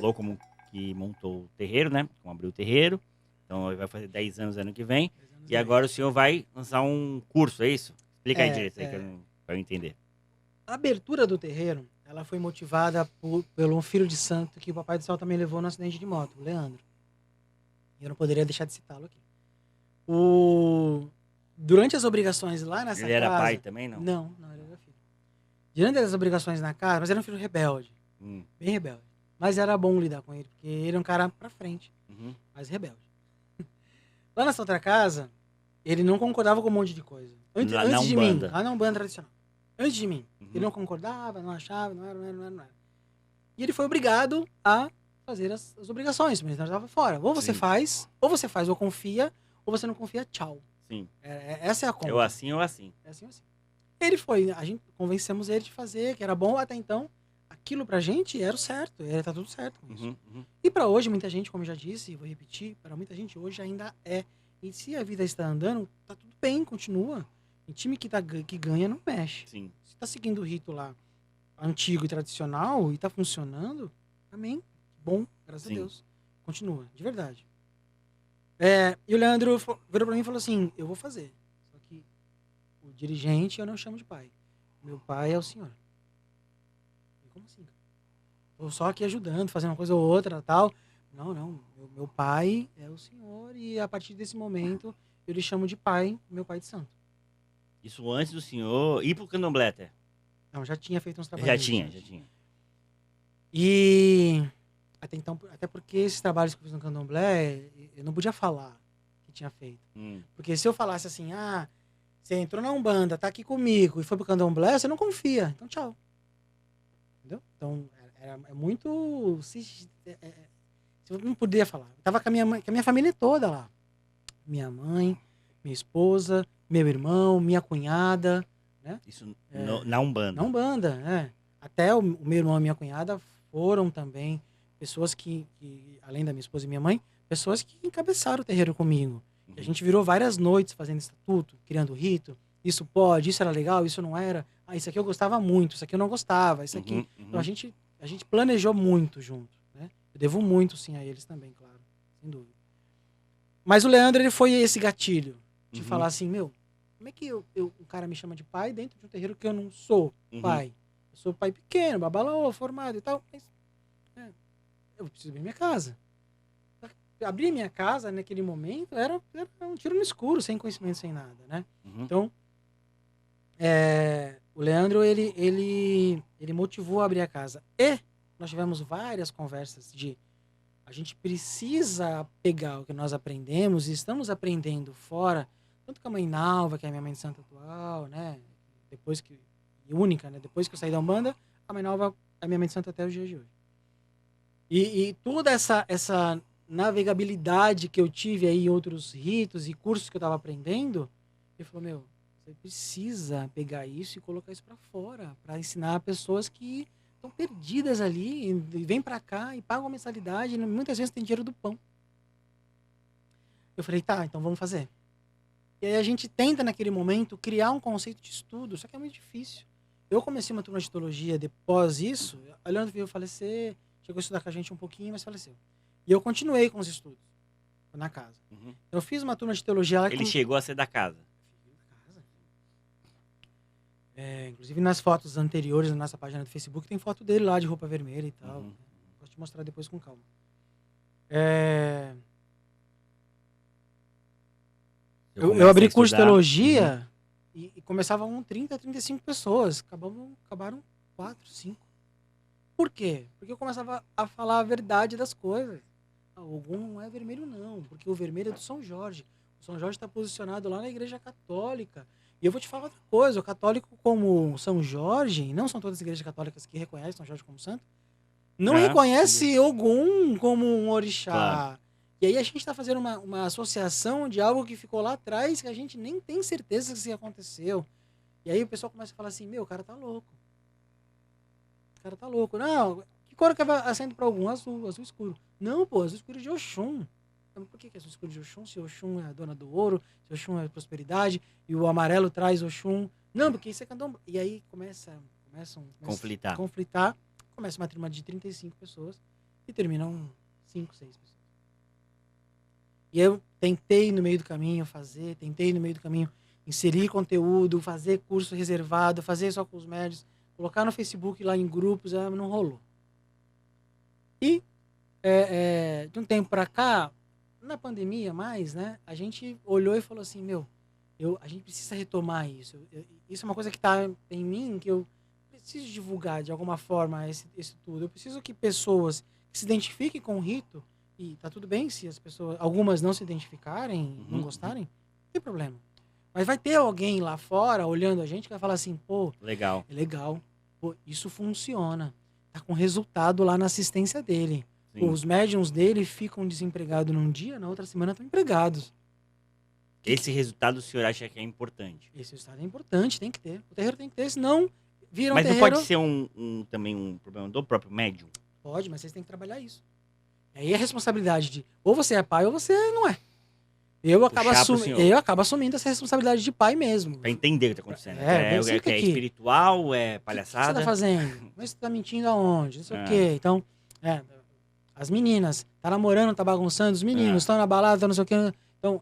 falou como que montou o terreiro, né? Como abriu o terreiro. Então vai fazer 10 anos ano que vem. E agora o senhor vai lançar um curso, é isso? Explica aí direito aí pra eu entender. A abertura do terreiro, ela foi motivada pelo um filho de santo que o Papai do Céu também levou no acidente de moto, o Leandro. E eu não poderia deixar de citá-lo aqui. Durante as obrigações lá nessa casa... Ele era pai também, não? Não, ele era filho. Durante as obrigações na casa, mas era um filho rebelde. Bem rebelde. Mas era bom lidar com ele, porque ele é um cara pra frente, mas rebelde. Lá nessa outra casa, ele não concordava com um monte de coisa. Antes de mim, lá na Umbanda tradicional. Antes de mim. Ele não concordava, não achava, não era. E ele foi obrigado a fazer as obrigações, mas ele estava fora. Ou você faz, ou confia, ou você não confia, tchau. Sim. Essa é a conta. Ou assim ou assim. É assim ou assim. Ele foi, a gente convencemos ele de fazer, que era bom até então. Aquilo pra gente era o certo, tá tudo certo com isso. E pra hoje, muita gente, como eu já disse, vou repetir, pra muita gente hoje ainda é. E se a vida está andando, tá tudo bem, continua. Em time que ganha, não mexe. Sim. Se tá seguindo o rito lá, antigo e tradicional, e tá funcionando, amém. Bom, graças a Deus. Continua, de verdade. E o Leandro virou pra mim e falou assim, eu vou fazer. Só que o dirigente eu não chamo de pai. Meu pai é o senhor. Como assim, cara? Tô só aqui ajudando, fazendo uma coisa ou outra, tal. Não. Meu pai é o senhor e a partir desse momento eu lhe chamo de pai, meu pai de santo. Isso antes do senhor ir pro candomblé até? Não, já tinha feito uns trabalhos. Já tinha. E até então, até porque esses trabalhos que eu fiz no candomblé, eu não podia falar que tinha feito. Porque se eu falasse assim, você entrou na Umbanda, tá aqui comigo e foi pro candomblé, você não confia. Então, tchau. Entendeu? Então, é muito... eu não podia falar. Eu tava com a minha família toda lá. Minha mãe, minha esposa, meu irmão, minha cunhada, né? Isso na Umbanda? Na Umbanda, Até o meu irmão e minha cunhada foram também pessoas que, além da minha esposa e minha mãe, pessoas que encabeçaram o terreiro comigo. A gente virou várias noites fazendo estatuto, criando rito. Isso pode, isso era legal, isso não era. Isso aqui eu gostava muito, isso aqui eu não gostava, isso aqui... Então a gente planejou muito junto, né? Eu devo muito, sim, a eles também, claro, sem dúvida. Mas o Leandro, ele foi esse gatilho de falar assim, como é que o cara me chama de pai dentro de um terreiro que eu não sou pai? Eu sou pai pequeno, babalô, formado e tal, mas eu preciso abrir minha casa. Abrir minha casa naquele momento era um tiro no escuro, sem conhecimento, sem nada, né? Então, o Leandro, ele motivou a abrir a casa. E nós tivemos várias conversas de a gente precisa pegar o que nós aprendemos e estamos aprendendo fora, tanto com a mãe Nalva, que é a minha mãe de santo atual, né? Única, né? Depois que eu saí da Umbanda, a mãe Nalva é a minha mãe de santo até os dias de hoje. E toda essa navegabilidade que eu tive aí em outros ritos e cursos que eu estava aprendendo, ele falou, você precisa pegar isso e colocar isso para fora, para ensinar pessoas que estão perdidas ali, e vêm para cá e pagam a mensalidade, e muitas vezes tem dinheiro do pão. Eu falei, tá, então vamos fazer. E aí a gente tenta, naquele momento, criar um conceito de estudo, só que é muito difícil. Eu comecei uma turma de teologia depois disso, a Leandro veio falecer, chegou a estudar com a gente um pouquinho, mas faleceu. E eu continuei com os estudos na casa. Eu fiz uma turma de teologia lá. Ele chegou a ser da casa? Inclusive nas fotos anteriores na nossa página do Facebook tem foto dele lá de roupa vermelha e tal. Posso te mostrar depois com calma. Eu abri curso de teologia e começavam 30, 35 pessoas. Acabaram 4, 5. Por quê? Porque eu começava a falar a verdade das coisas. O Ogum não é vermelho, não, porque o vermelho é do São Jorge. O São Jorge está posicionado lá na Igreja Católica. E eu vou te falar outra coisa: o católico, como São Jorge, não são todas as igrejas católicas que reconhecem São Jorge como santo, não reconhece Ogum como um orixá. Claro. E aí a gente está fazendo uma associação de algo que ficou lá atrás que a gente nem tem certeza se aconteceu. E aí o pessoal começa a falar assim: o cara tá louco. O cara tá louco. Não, que cor que vai acendo para algum? Azul escuro. Não, pô, azul escuro de Oxum. Por que é azul escuro de Oxum? Se Oxum é a dona do ouro, se Oxum é prosperidade, e o amarelo traz Oxum. Não, porque isso é candomblé. E aí começam a conflitar. Começa uma turma de 35 pessoas. e terminam 5, 6 pessoas. E eu tentei no meio do caminho inserir conteúdo, fazer curso reservado, fazer só com os médios, colocar no Facebook lá em grupos, não rolou. E de um tempo para cá, na pandemia mais, né, a gente olhou e falou assim, a gente precisa retomar isso. Isso é uma coisa que está em mim, que eu preciso divulgar de alguma forma esse tudo. Eu preciso que pessoas que se identifiquem com o rito, e tá tudo bem se as pessoas, algumas não se identificarem, não gostarem, não tem problema. Mas vai ter alguém lá fora olhando a gente que vai falar assim, pô, legal. É legal, pô, isso funciona. Tá com resultado lá na assistência dele. Pô, os médiums dele ficam desempregados num dia, na outra semana estão empregados. Esse resultado o senhor acha que é importante? Esse resultado é importante, tem que ter. O terreiro tem que ter, senão vira um mas terreiro... Mas não pode ser também um problema do próprio médium? Pode, mas vocês têm que trabalhar isso. Aí é a responsabilidade de ou você é pai ou você não é. Eu acabo assumindo essa responsabilidade de pai mesmo. Pra entender o que tá acontecendo. É espiritual, é palhaçada? O que você tá fazendo? Mas você tá mentindo aonde? Não sei o quê. Então, as meninas, tá namorando, tá bagunçando, os meninos estão na balada, tá não sei o quê. Então,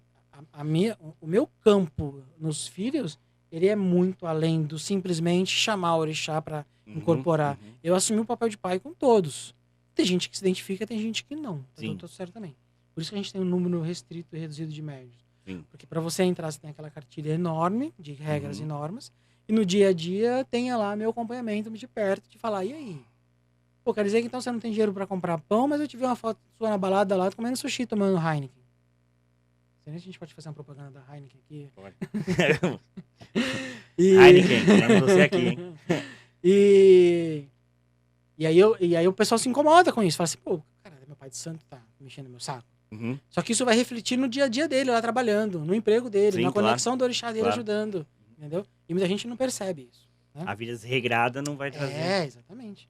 o meu campo nos filhos, ele é muito além do simplesmente chamar o orixá pra incorporar. Eu assumi o papel de pai com todos. Tem gente que se identifica, tem gente que não. Tá tudo certo também. Por isso que a gente tem um número restrito e reduzido de médios. Porque para você entrar, você tem aquela cartilha enorme de regras e normas. E no dia a dia, tenha lá meu acompanhamento de perto, de falar, e aí? Pô, quer dizer que então você não tem dinheiro para comprar pão, mas eu te vi uma foto sua na balada lá, comendo sushi, tomando Heineken. Será que a gente pode fazer uma propaganda da Heineken aqui? Pode. Heineken, queremos você aqui, hein? E aí o pessoal se incomoda com isso. Fala assim, pô, cara, meu pai de santo tá mexendo no meu saco. Só que isso vai refletir no dia a dia dele, lá trabalhando, no emprego dele, na conexão do orixá dele ajudando. Entendeu? E muita gente não percebe isso. Né? A vida desregrada não vai trazer. Exatamente.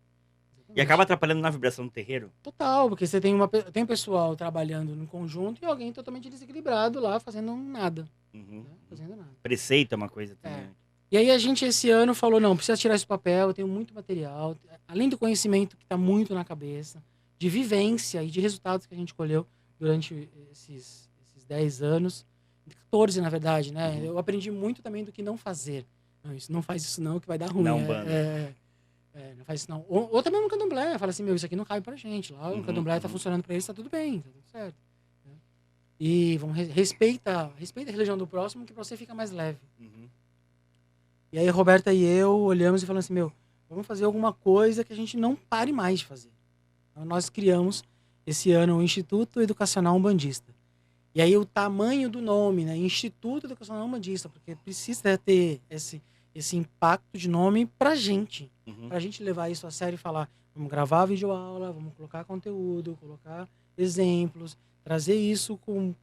E acaba atrapalhando na vibração do terreiro? Total, porque você tem um pessoal trabalhando no conjunto e alguém totalmente desequilibrado lá, fazendo nada. Né? Fazendo nada. Preceito é uma coisa também. E aí a gente esse ano falou, não, precisa tirar esse papel, eu tenho muito material, além do conhecimento que está muito na cabeça, de vivência e de resultados que a gente colheu durante esses 10 anos, 14 na verdade, né? Eu aprendi muito também do que não fazer. Não faz isso não, que vai dar ruim. Não, não faz isso não. Ou também no candomblé, fala assim, isso aqui não cabe pra gente. Lá o candomblé tá funcionando pra eles, tá tudo bem, tá tudo certo. E vamos respeita a religião do próximo, que pra você fica mais leve. E aí a Roberta e eu olhamos e falamos assim, vamos fazer alguma coisa que a gente não pare mais de fazer. Então, nós criamos esse ano o Instituto Educacional Umbandista. E aí o tamanho do nome, né? Instituto Educacional Umbandista, porque precisa ter esse impacto de nome pra gente. Pra gente levar isso a sério e falar, vamos gravar videoaula, vamos colocar conteúdo, colocar exemplos, trazer isso com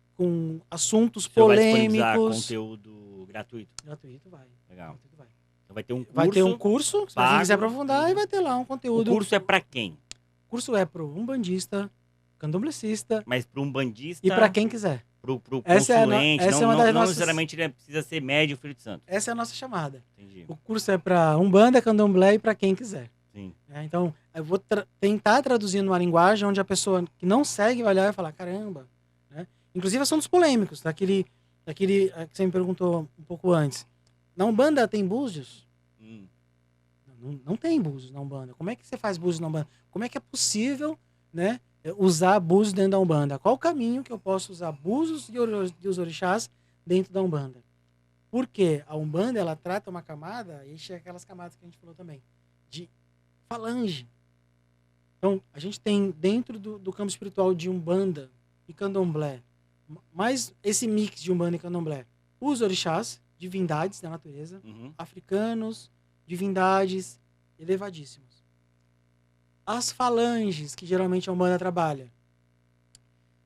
assuntos polêmicos. Vai conteúdo gratuito? Gratuito, vai. Legal. Gratuito, vai. Então vai ter um curso. Vai ter um curso, se você quiser aprofundar, e vai ter lá um conteúdo. O curso é pra quem? O curso é pro umbandista, candomblecista. Mas pro umbandista... E pra quem quiser. Pro consulente, não necessariamente ele precisa ser médio filho de santo. Essa é a nossa chamada. Entendi. O curso é pra umbanda, candomblé e pra quem quiser. Sim. Então, eu vou tentar traduzir numa linguagem onde a pessoa que não segue vai olhar e falar, caramba. Né? Inclusive assuntos polêmicos, daquele que você me perguntou um pouco antes. Na Umbanda tem búzios? Não tem búzios na Umbanda. Como é que você faz búzios na Umbanda? Como é que é possível, né, usar búzios dentro da Umbanda? Qual o caminho que eu posso usar búzios e os orixás dentro da Umbanda? Porque a Umbanda, ela trata uma camada, e é aquelas camadas que a gente falou também, de falange. Então, a gente tem dentro do campo espiritual de Umbanda e Candomblé, mais esse mix de Umbanda e Candomblé, os orixás, divindades da natureza, africanos, divindades elevadíssimos. As falanges, que geralmente a Umbanda trabalha.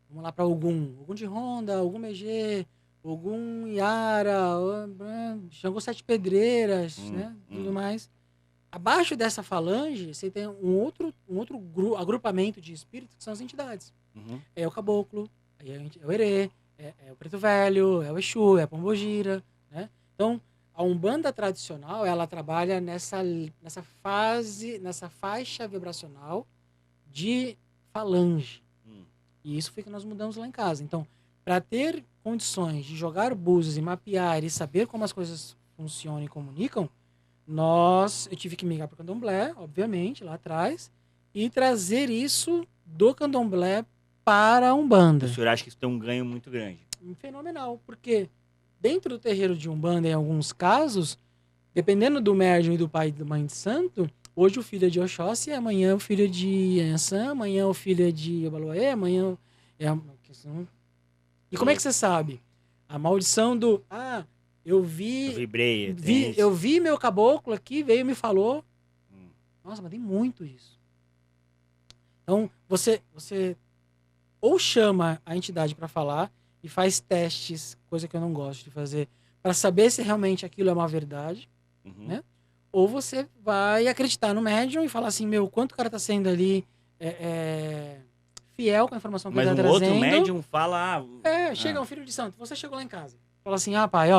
Vamos lá para Ogum de Ronda, Ogum Megê, Ogum Yara, Xangô Sete Pedreiras, né? Tudo mais. Abaixo dessa falange, você tem um outro agrupamento de espíritos que são as entidades. É o caboclo, é o herê, é o preto velho, é o exu, é a pombogira, né? Então, a Umbanda tradicional, ela trabalha nessa faixa vibracional de falange. E isso foi que nós mudamos lá em casa. Então, para ter condições de jogar búzios e mapear e saber como as coisas funcionam e comunicam, eu tive que migrar para o candomblé, obviamente, lá atrás, e trazer isso do candomblé para a Umbanda. O senhor acha que isso tem um ganho muito grande? Fenomenal, porque dentro do terreiro de Umbanda, em alguns casos, dependendo do médium e do pai e da mãe de santo, hoje o filho é de Oxóssi, amanhã o filho é de Ançã, amanhã o filho é de Obaloé, amanhã é a questão... E como é que você sabe? A maldição do... eu vi meu caboclo aqui, veio e me falou. Nossa, mas tem muito isso. Então, você ou chama a entidade para falar e faz testes, coisa que eu não gosto de fazer, para saber se realmente aquilo é uma verdade, né? Ou você vai acreditar no médium e falar assim, quanto o cara tá sendo ali fiel com a informação que ele tá trazendo. Mas um outro médium fala... chega um filho de santo, você chegou lá em casa, fala assim, pai,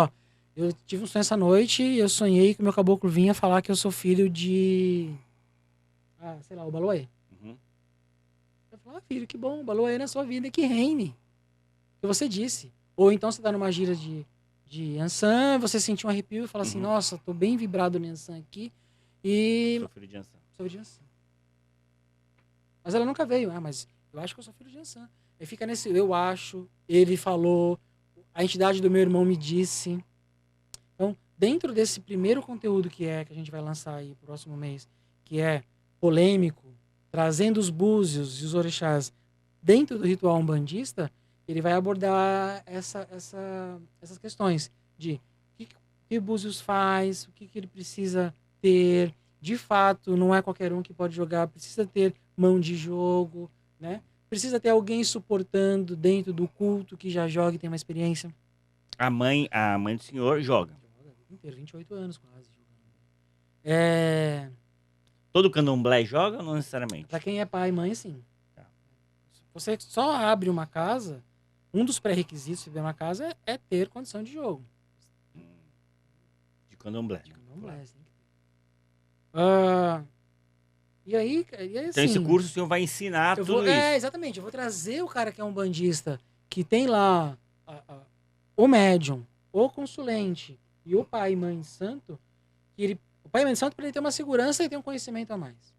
eu tive um sonho essa noite e eu sonhei que meu caboclo vinha falar que eu sou filho de... sei lá, o Baloé. Eu falo, filho, que bom, o Baloé na sua vida, que reine. Que você disse. Ou então você tá numa gira de Ançã, você sentiu um arrepio e fala assim, nossa, tô bem vibrado no Ançã aqui. E... Sou filho de Ançã. Sou filho de Ançã. Mas ela nunca veio. Mas eu acho que eu sou filho de Ançã. Aí fica nesse, eu acho, ele falou, a entidade do meu irmão me disse. Então, dentro desse primeiro conteúdo que a gente vai lançar aí pro próximo mês, que é polêmico, trazendo os búzios e os orixás dentro do ritual umbandista, ele vai abordar essas questões de o que o búzios faz, o que ele precisa ter. De fato, não é qualquer um que pode jogar, precisa ter mão de jogo, né? Precisa ter alguém suportando dentro do culto que já joga e tem uma experiência. A mãe do senhor joga. Inteiro, 28 anos quase jogando. Todo candomblé joga ou não necessariamente? Pra quem é pai e mãe, sim. Tá. Você só abre uma casa, um dos pré-requisitos de abrir uma casa é ter condição de jogo. De candomblé. De candomblé, sim. E aí assim, então esse curso o senhor vai ensinar tudo isso. Exatamente. Eu vou trazer o cara que é um bandista, que tem lá o médium, o consulente e o pai e mãe de santo, o pai e mãe de santo para ele ter uma segurança e ter um conhecimento a mais.